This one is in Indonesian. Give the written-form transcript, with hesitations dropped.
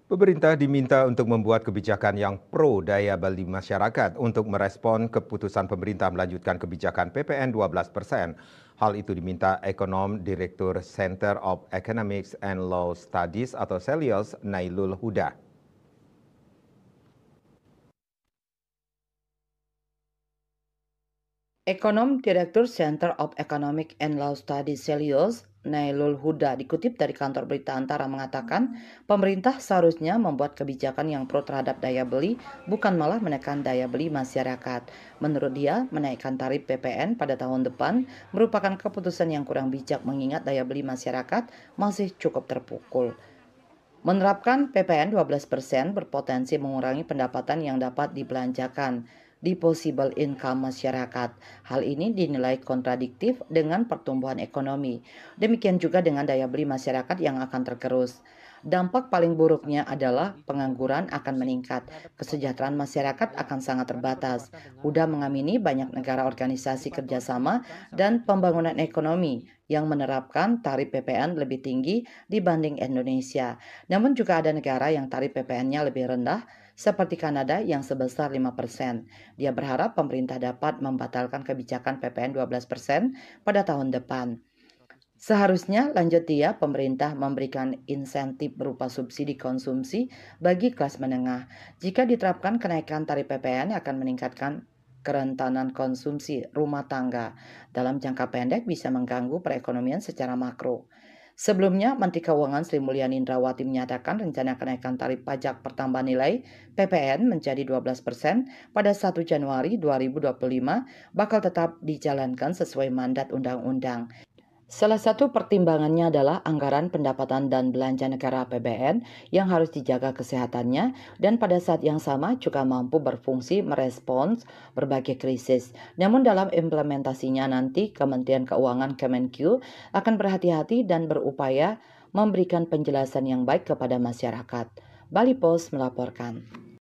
Pemerintah diminta untuk membuat kebijakan yang pro daya beli masyarakat untuk merespon keputusan pemerintah melanjutkan kebijakan PPN 12%. Hal itu diminta ekonom Direktur Center of Economics and Law Studies atau CELIOS, Nailul Huda. Ekonom Direktur Center of Economic and Law Studies CELIOS, Nailul Huda, dikutip dari kantor berita Antara mengatakan, pemerintah seharusnya membuat kebijakan yang pro terhadap daya beli, bukan malah menekan daya beli masyarakat. Menurut dia, menaikkan tarif PPN pada tahun depan merupakan keputusan yang kurang bijak mengingat daya beli masyarakat masih cukup terpukul. Menerapkan PPN 12% berpotensi mengurangi pendapatan yang dapat dibelanjakan di possible income masyarakat. Hal ini dinilai kontradiktif dengan pertumbuhan ekonomi. Demikian juga dengan daya beli masyarakat yang akan tergerus. Dampak paling buruknya adalah pengangguran akan meningkat, kesejahteraan masyarakat akan sangat terbatas. Huda mengamini banyak negara organisasi kerjasama dan pembangunan ekonomi yang menerapkan tarif PPN lebih tinggi dibanding Indonesia. Namun juga ada negara yang tarif PPN-nya lebih rendah, seperti Kanada yang sebesar 5%. Dia berharap pemerintah dapat membatalkan kebijakan PPN 12% pada tahun depan. Seharusnya, lanjut dia, pemerintah memberikan insentif berupa subsidi konsumsi bagi kelas menengah. Jika diterapkan, kenaikan tarif PPN akan meningkatkan kerentanan konsumsi rumah tangga. Dalam jangka pendek bisa mengganggu perekonomian secara makro. Sebelumnya, Menteri Keuangan Sri Mulyani Indrawati menyatakan rencana kenaikan tarif pajak pertambahan nilai PPN menjadi 12% pada 1 Januari 2025 bakal tetap dijalankan sesuai mandat undang-undang. Salah satu pertimbangannya adalah anggaran pendapatan dan belanja negara APBN yang harus dijaga kesehatannya dan pada saat yang sama juga mampu berfungsi merespons berbagai krisis. Namun dalam implementasinya nanti Kementerian Keuangan Kemenq akan berhati-hati dan berupaya memberikan penjelasan yang baik kepada masyarakat. Bali Post melaporkan.